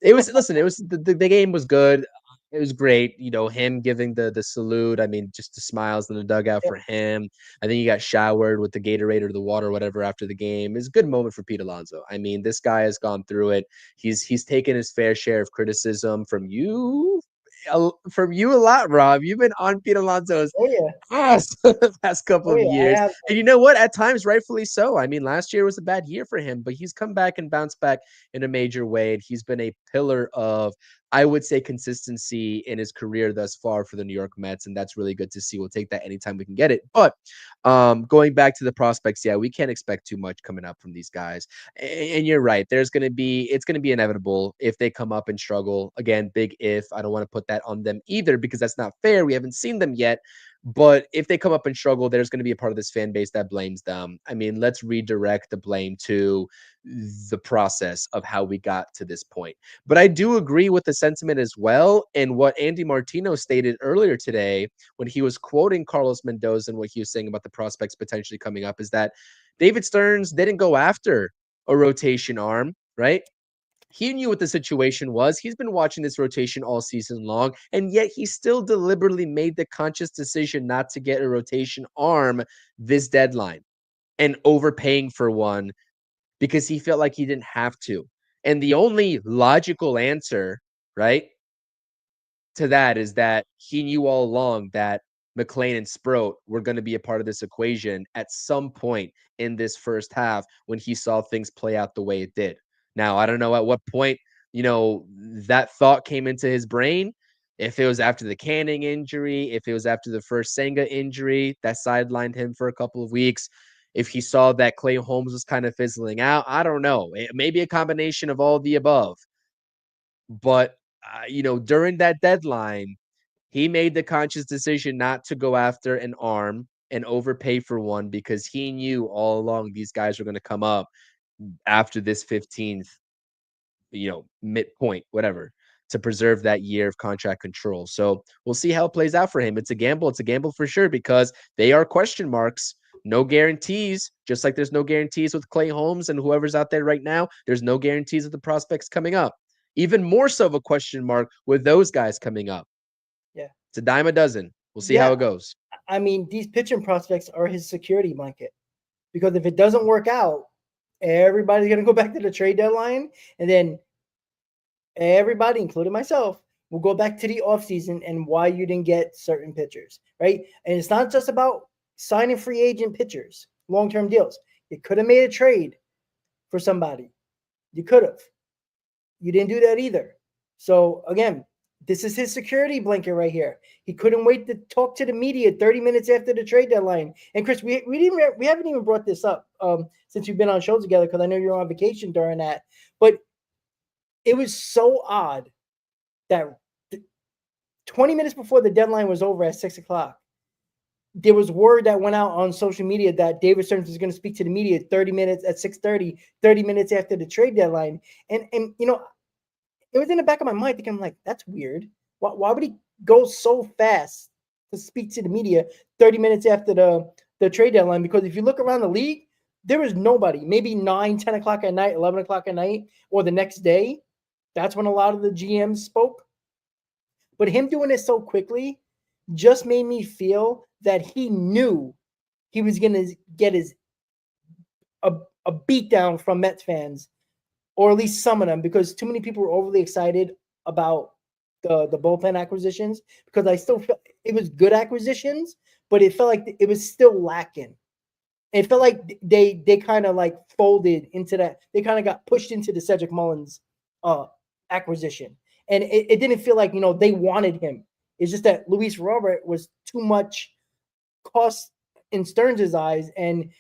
It was listen, it was the game was good. It was great. You know, him giving the salute. I mean, just the smiles in the dugout Yep. for him. I think he got showered with the Gatorade or the water, or whatever, after the game. It's a good moment for Pete Alonso. I mean, this guy has gone through it. He's taken his fair share of criticism from you a lot, Rob. You've been on Pete Alonso's Oh yeah. ass the past couple Oh of yeah. I years. have. And you know what? At times, rightfully so. I mean, last year was a bad year for him, but he's come back and bounced back in a major way. And he's been a pillar of, I would say, consistency in his career thus far for the New York Mets. And that's really good to see. We'll take that anytime we can get it. But going back to the prospects, yeah, we can't expect too much coming up from these guys. And you're right. It's going to be inevitable if they come up and struggle. Again, big if. I don't want to put that on them either because that's not fair. We haven't seen them yet. But if they come up and struggle, there's going to be a part of this fan base that blames them. I mean, let's redirect the blame to the process of how we got to this point. But I do agree with the sentiment as well. And what Andy Martino stated earlier today when he was quoting Carlos Mendoza and what he was saying about the prospects potentially coming up is that David Stearns didn't go after a rotation arm, right? He knew what the situation was. He's been watching this rotation all season long, and yet he still deliberately made the conscious decision not to get a rotation arm this deadline and overpaying for one because he felt like he didn't have to. And the only logical answer, right, to that is that he knew all along that McLean and Sproat were going to be a part of this equation at some point in this first half when he saw things play out the way it did. Now, I don't know at what point, that thought came into his brain. If it was after the Canning injury, if it was after the first Senga injury that sidelined him for a couple of weeks, if he saw that Clay Holmes was kind of fizzling out, I don't know. It may be a combination of all the above. But, during that deadline, he made the conscious decision not to go after an arm and overpay for one because he knew all along these guys were going to come up after this 15th, midpoint, whatever, to preserve that year of contract control. So we'll see how it plays out for him. It's a gamble. It's a gamble for sure because they are question marks. No guarantees, just like there's no guarantees with Clay Holmes and whoever's out there right now. There's no guarantees of the prospects coming up. Even more so of a question mark with those guys coming up. Yeah. It's a dime a dozen. We'll see Yeah. how it goes. I mean, these pitching prospects are his security blanket because if it doesn't work out, everybody's going to go back to the trade deadline. And then everybody, including myself, will go back to the offseason and why you didn't get certain pitchers, right? And it's not just about signing free agent pitchers, long-term deals. You could have made a trade for somebody. You could have. You didn't do that either. So, again, this is his security blanket right here. He couldn't wait to talk to the media 30 minutes after the trade deadline. And Chris, we haven't even brought this up since we've been on shows together because I know you're on vacation during that. But it was so odd that 20 minutes before the deadline was over at 6 o'clock, there was word that went out on social media that David Stearns was going to speak to the media 30 minutes at 6:30, 30 minutes after the trade deadline. And it was in the back of my mind thinking, I'm like, that's weird. Why would he go so fast to speak to the media 30 minutes after the trade deadline? Because if you look around the league, there was nobody. Maybe 9, 10 o'clock at night, 11 o'clock at night, or the next day. That's when a lot of the GMs spoke. But him doing it so quickly just made me feel that he knew he was going to get a beatdown from Mets fans, or at least some of them, because too many people were overly excited about the bullpen acquisitions, because I still felt it was good acquisitions, but it felt like it was still lacking. It felt like they kind of like folded into that. They kind of got pushed into the Cedric Mullins acquisition. And it didn't feel like, they wanted him. It's just that Luis Robert was too much cost in Stearns' eyes. And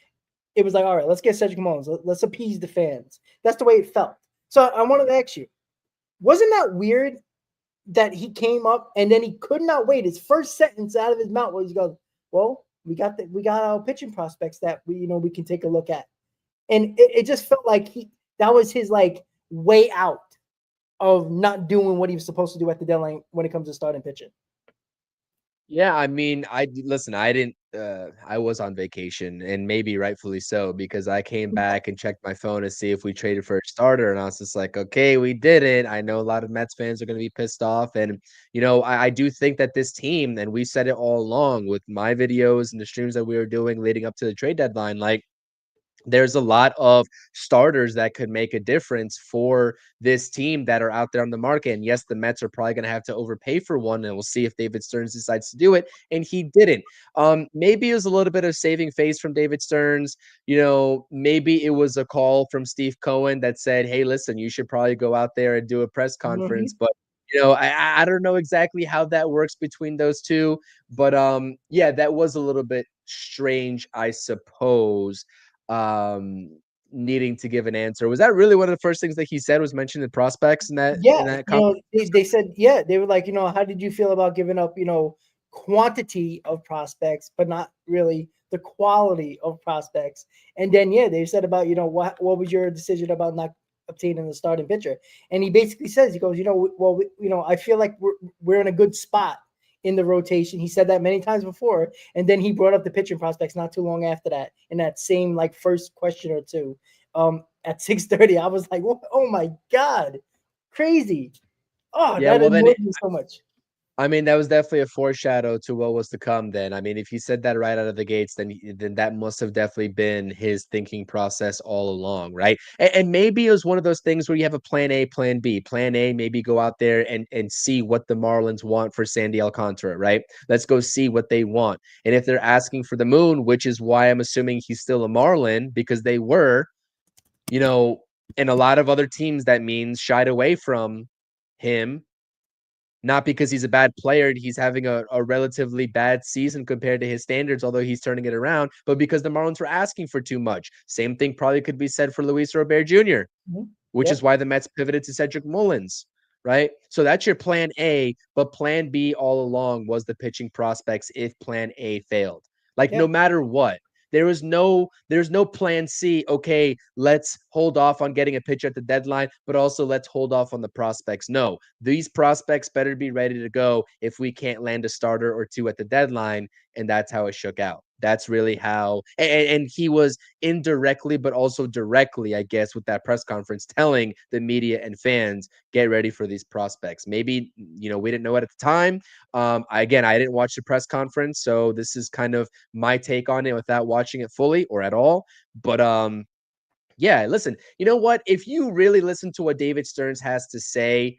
it was like, all right, let's get Cedric Mullins. Let's appease the fans. That's the way it felt. So I wanted to ask you, wasn't that weird that he came up and then he could not wait? His first sentence out of his mouth was, he goes, well, we got our pitching prospects that we can take a look at. And it just felt like that was his like way out of not doing what he was supposed to do at the deadline when it comes to starting pitching. Yeah, I mean, listen, I didn't I was on vacation, and maybe rightfully so, because I came back and checked my phone to see if we traded for a starter, and I was just like, okay, we didn't. I know a lot of Mets fans are going to be pissed off, and I do think that this team, and we said it all along with my videos and the streams that we were doing leading up to the trade deadline, like, there's a lot of starters that could make a difference for this team that are out there on the market. And yes, the Mets are probably going to have to overpay for one, and we'll see if David Stearns decides to do it. And he didn't. Maybe it was a little bit of saving face from David Stearns. Maybe it was a call from Steve Cohen that said, hey, listen, you should probably go out there and do a press conference. But I don't know exactly how that works between those two. But yeah, that was a little bit strange, I suppose. Needing to give an answer. Was that really one of the first things that he said, was mention the prospects in that conference? They said, yeah, they were like, how did you feel about giving up, quantity of prospects, but not really the quality of prospects? And then, yeah, they said about, what was your decision about not obtaining the starting pitcher? And he basically says, he goes, I feel like we're in a good spot in the rotation. He said that many times before. And then he brought up the pitching prospects not too long after that, in that same like first question or two. At 6:30, I was like, oh my God, crazy. Oh, yeah, that annoyed me so much. I mean, that was definitely a foreshadow to what was to come then. I mean, if he said that right out of the gates, then that must have definitely been his thinking process all along, right? And maybe it was one of those things where you have a plan A, plan B. Plan A, maybe go out there and see what the Marlins want for Sandy Alcantara, right? Let's go see what they want. And if they're asking for the moon, which is why I'm assuming he's still a Marlin, because they were, and a lot of other teams, that means shied away from him. Not because he's a bad player, he's having a relatively bad season compared to his standards, although he's turning it around, but because the Marlins were asking for too much. Same thing probably could be said for Luis Robert Jr., which is why the Mets pivoted to Cedric Mullins, right? So that's your plan A, but plan B all along was the pitching prospects if plan A failed. No matter what. There's no plan C. Okay, let's hold off on getting a pitcher at the deadline, but also let's hold off on the prospects. No, these prospects better be ready to go if we can't land a starter or two at the deadline. And that's how it shook out. That's really how, and he was indirectly, but also directly, I guess, with that press conference telling the media and fans, get ready for these prospects. Maybe, we didn't know it at the time. I didn't watch the press conference, so this is kind of my take on it without watching it fully or at all. But yeah, listen, you know what? If you really listen to what David Stearns has to say,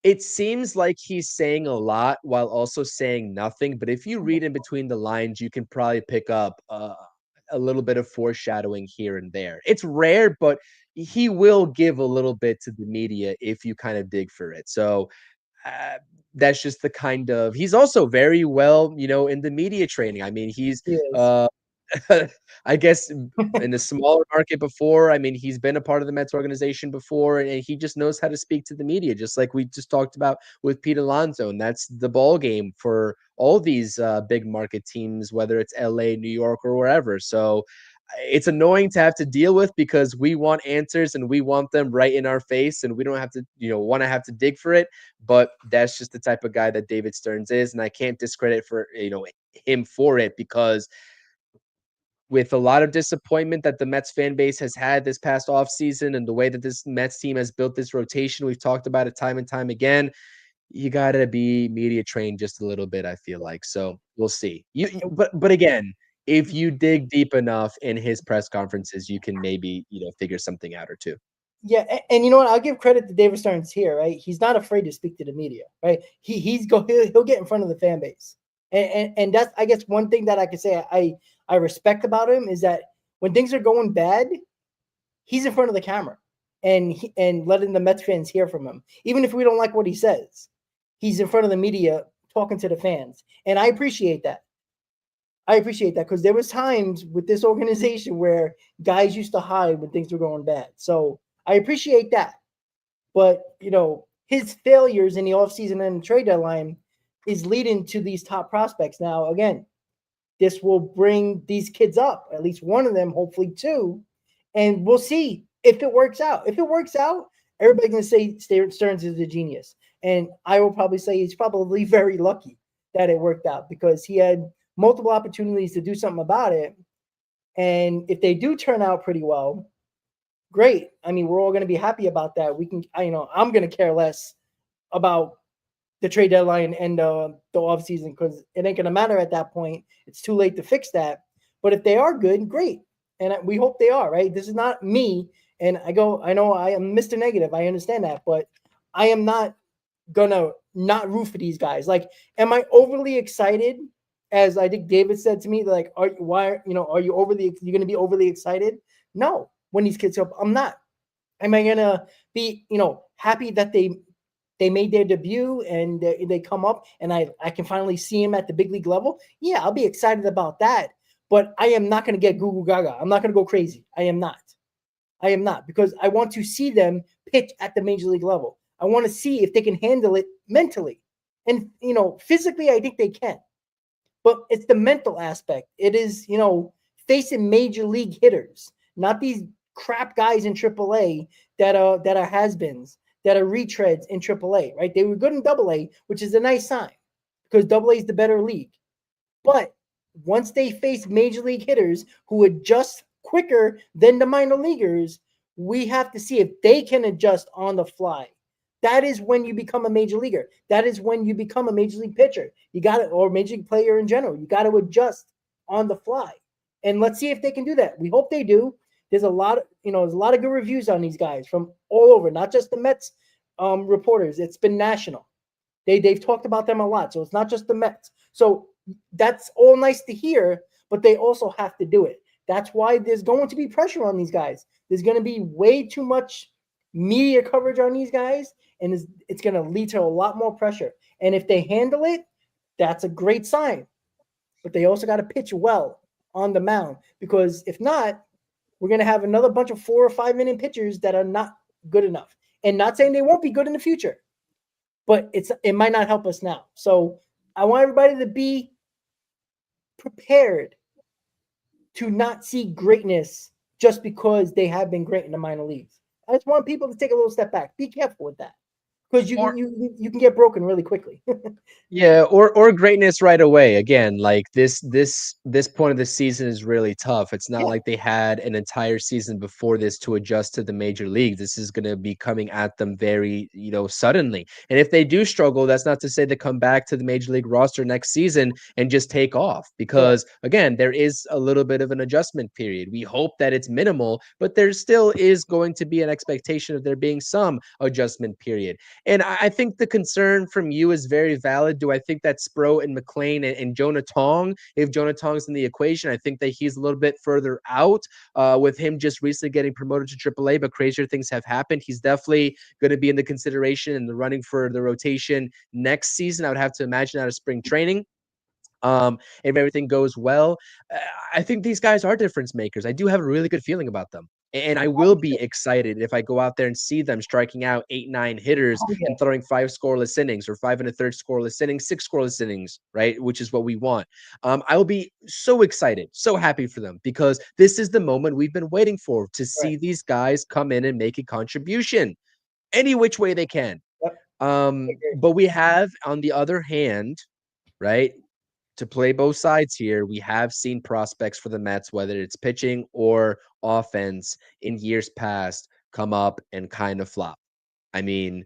it seems like he's saying a lot while also saying nothing. But if you read in between the lines, you can probably pick up a little bit of foreshadowing here and there. It's rare, but he will give a little bit to the media if you kind of dig for it. So that's just the kind of, he's also very well, in the media training. I mean, he's I guess in a smaller market before. I mean, he's been a part of the Mets organization before, and he just knows how to speak to the media, just like we just talked about with Pete Alonso. And that's the ball game for all these big market teams, whether it's LA, New York, or wherever. So it's annoying to have to deal with because we want answers and we want them right in our face, and we don't have to, want to have to dig for it. But that's just the type of guy that David Stearns is, and I can't discredit for him for it, because with a lot of disappointment that the Mets fan base has had this past offseason and the way that this Mets team has built this rotation, we've talked about it time and time again. You got to be media trained just a little bit, I feel like. So we'll see. But again, if you dig deep enough in his press conferences, you can maybe, figure something out or two. Yeah, and you know what? I'll give credit to David Stearns here, right? He's not afraid to speak to the media, right? He'll get in front of the fan base, and that's, I guess, one thing that I could say I respect about him is that when things are going bad, he's in front of the camera, and letting the Mets fans hear from him, even if we don't like what he says. He's in front of the media talking to the fans, and I appreciate that. I appreciate that because there was times with this organization where guys used to hide when things were going bad. So I appreciate that. But his failures in the offseason and the trade deadline is leading to these top prospects. Now, again, this will bring these kids up, at least one of them, hopefully two, and we'll see if it works out. If it works out, everybody's gonna say Stearns is a genius, and I will probably say he's probably very lucky that it worked out because he had multiple opportunities to do something about it. And if they do turn out pretty well, great. I mean, we're all going to be happy about that. I'm going to care less about the trade deadline and the offseason because it ain't going to matter at that point. It's too late to fix that. But if they are good, great. And we hope they are, right? This is not me. And I know I am Mr. Negative. I understand that. But I am not going to not root for these guys. Like, am I overly excited? As I think David said to me, like, are you going to be overly excited? No. When these kids up, I'm not. Am I going to be, happy that they made their debut and they come up and I can finally see them at the big league level? Yeah, I'll be excited about that. But I am not going to get goo goo gaga. I'm not going to go crazy. I am not because I want to see them pitch at the major league level. I want to see if they can handle it mentally. And, physically, I think they can. But it's the mental aspect. It is, facing major league hitters, not these crap guys in AAA that are has-beens, that are retreads in AAA, right? They were good in AA, which is a nice sign because AA is the better league. But once they face major league hitters who adjust quicker than the minor leaguers, we have to see if they can adjust on the fly. That is when you become a major leaguer. That is when you become a major league pitcher. You got to, or major league player in general. You got to adjust on the fly. And let's see if they can do that. We hope they do. There's a lot of, good reviews on these guys from all over, not just the Mets reporters. It's been national. They've talked about them a lot. So it's not just the Mets. So that's all nice to hear, but they also have to do it. That's why there's going to be pressure on these guys. There's going to be way too much media coverage on these guys, and it's going to lead to a lot more pressure. And if they handle it, that's a great sign. But they also got to pitch well on the mound because if not, we're going to have another bunch of 4 or 5 inning pitchers that are not good enough. And not saying they won't be good in the future, but it might not help us now. So I want everybody to be prepared to not see greatness just because they have been great in the minor leagues. I just want people to take a little step back. Be careful with that because you can get broken really quickly. Yeah, or greatness right away. Again, like this point of the season is really tough. It's not like they had an entire season before this to adjust to the major league. This is going to be coming at them very, suddenly. And if they do struggle, that's not to say they come back to the major league roster next season and just take off because again, there is a little bit of an adjustment period. We hope that it's minimal, but there still is going to be an expectation of there being some adjustment period. And I think the concern from you is very valid. Do I think that Sproat and McLean and Jonah Tong, if Jonah Tong's in the equation, I think that he's a little bit further out with him just recently getting promoted to AAA, but crazier things have happened. He's definitely going to be in the consideration and the running for the rotation next season. I would have to imagine out of spring training. If everything goes well, I think these guys are difference makers. I do have a really good feeling about them. And I will be excited if I go out there and see them striking out 8, 9 hitters and throwing 5 scoreless innings or 5 1/3 scoreless innings, 6 scoreless innings, right? Which is what we want. I will be so excited, so happy for them because this is the moment we've been waiting for to see these guys come in and make a contribution any which way they can. But we have, on the other hand, right, to play both sides here, we have seen prospects for the Mets, whether it's pitching or offense in years past, come up and kind of flop. I mean,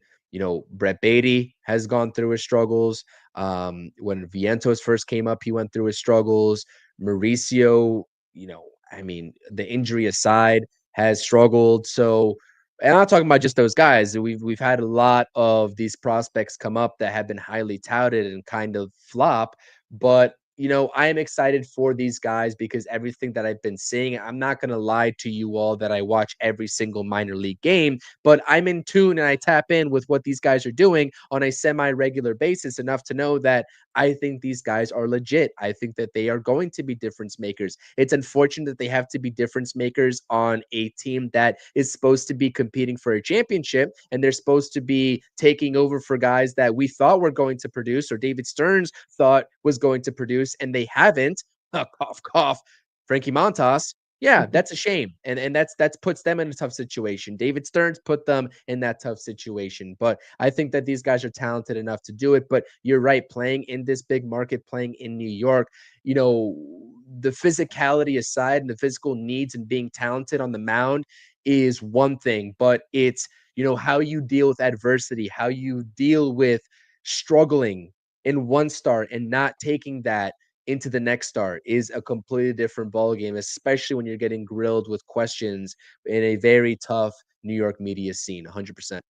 Brett Beatty has gone through his struggles. When Vientos first came up, he went through his struggles. Mauricio, the injury aside, has struggled. So, and I'm not talking about just those guys. We've had a lot of these prospects come up that have been highly touted and kind of flop. But I am excited for these guys because everything that I've been seeing, I'm not going to lie to you all that I watch every single minor league game, but I'm in tune and I tap in with what these guys are doing on a semi-regular basis enough to know that I think these guys are legit. I think that they are going to be difference makers. It's unfortunate that they have to be difference makers on a team that is supposed to be competing for a championship, and they're supposed to be taking over for guys that we thought were going to produce, or David Stearns thought was going to produce, and they haven't. Cough, cough. Frankie Montas. Yeah, that's a shame. And that's puts them in a tough situation. David Stearns put them in that tough situation. But I think that these guys are talented enough to do it. But you're right, playing in this big market, playing in New York, the physicality aside and the physical needs and being talented on the mound is one thing, but it's how you deal with adversity, how you deal with struggling in one start and not taking that into the next start is a completely different ballgame, especially when you're getting grilled with questions in a very tough New York media scene. 100%.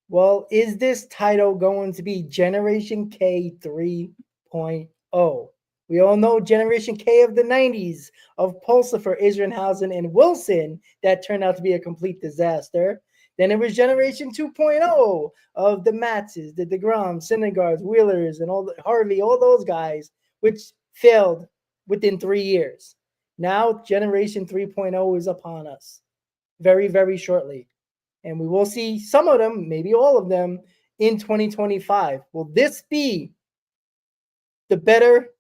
Well, is this title going to be Generation K 3.0? We all know Generation K of the 90s of Pulsifer, Isringhausen, and Wilson that turned out to be a complete disaster. Then it was Generation 2.0 of the Matzes, the DeGrom, Syndergaards, Wheelers, and Harvey, all those guys, which failed within 3 years. Now Generation 3.0 is upon us very, very shortly. And we will see some of them, maybe all of them, in 2025. Will this be the better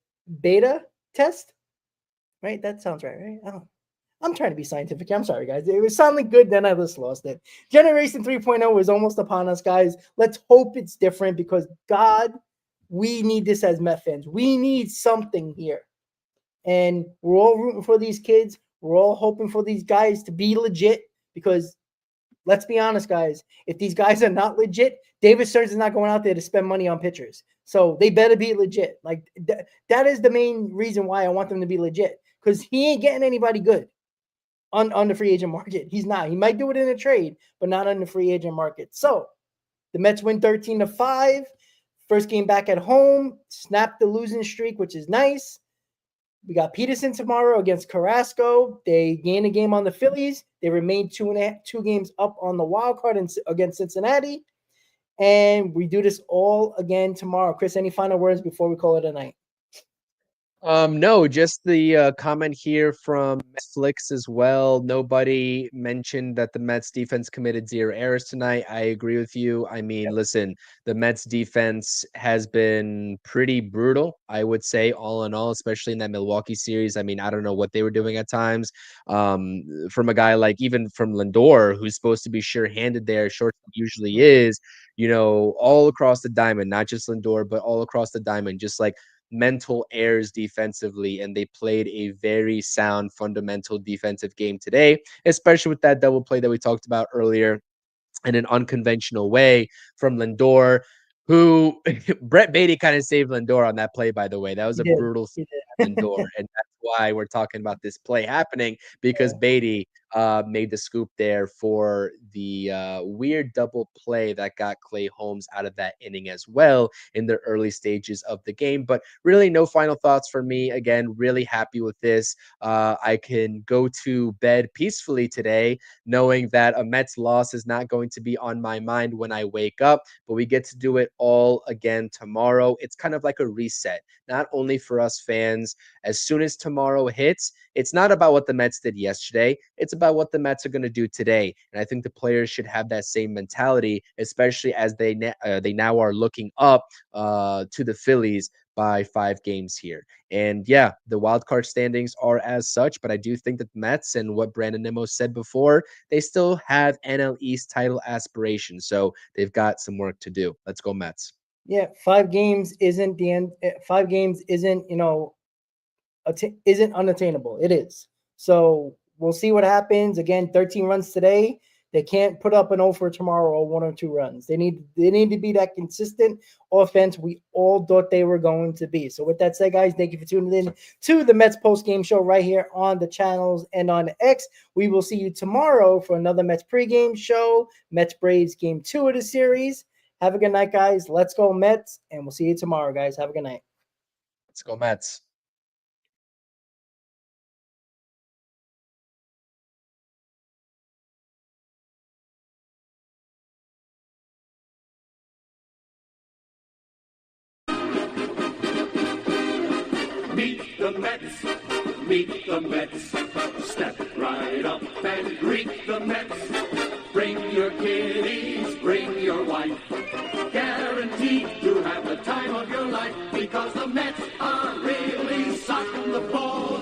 beta test? Right? That sounds right? Oh, I'm trying to be scientific. I'm sorry, guys. It was sounding good, then I just lost it. Generation 3.0 is almost upon us, guys. Let's hope it's different because, God, we need this as Met fans. We need something here. And we're all rooting for these kids. We're all hoping for these guys to be legit because let's be honest, guys. If these guys are not legit, David Stearns is not going out there to spend money on pitchers. So they better be legit. Like that is the main reason why I want them to be legit because he ain't getting anybody good on the free agent market. He's not. He might do it in a trade, but not on the free agent market. So the Mets win 13-5. First game back at home. Snapped the losing streak, which is nice. We got Peterson tomorrow against Carrasco. They gain a game on the Phillies. They remain 2 games up on the wild card against Cincinnati. And we do this all again tomorrow. Chris, any final words before we call it a night? No, just the comment here from Netflix as well. Nobody mentioned that the Mets defense committed 0 errors tonight. I agree with you. I mean, listen, the Mets defense has been pretty brutal, I would say, all in all, especially in that Milwaukee series. I mean, I don't know what they were doing at times. From a guy like even from Lindor, who's supposed to be sure-handed there, short usually is, all across the diamond, not just Lindor, but all across the diamond, just like mental errors defensively, and they played a very sound fundamental defensive game today, especially with that double play that we talked about earlier in an unconventional way from Lindor, who Brett Beatty kind of saved Lindor on that play, by the way. That was He a did. brutal He Lindor, did. and that's why we're talking about this play happening because Beatty made the scoop there for the weird double play that got Clay Holmes out of that inning as well in the early stages of the game. But really, no final thoughts for me. Again, really happy with this. I can go to bed peacefully today, knowing that a Mets loss is not going to be on my mind when I wake up, but we get to do it all again tomorrow. It's kind of like a reset, not only for us fans. As soon as tomorrow hits, it's not about what the Mets did yesterday. It's about what the Mets are going to do today. And I think the players should have that same mentality, especially as they now are looking up to the Phillies by 5 games here. And yeah, the wild card standings are as such, but I do think that the Mets and what Brandon Nimmo said before, they still have NL East title aspirations. So they've got some work to do. Let's go Mets. Yeah, 5 games isn't the end. 5 games isn't, isn't unattainable. It is. So we'll see what happens. Again, 13 runs today. They can't put up an 0 for tomorrow or 1 or 2 runs. They need to be that consistent offense we all thought they were going to be. So with that said, guys, thank you for tuning in to the Mets postgame show right here on the channels and on X. We will see you tomorrow for another Mets pregame show, Mets Braves game 2 of the series. Have a good night, guys. Let's go Mets, and we'll see you tomorrow, guys. Have a good night. Let's go Mets. Meet the Mets, meet the Mets. Step right up and greet the Mets. Bring your kiddies, bring your wife. Guaranteed to have the time of your life because the Mets are really socking the ball.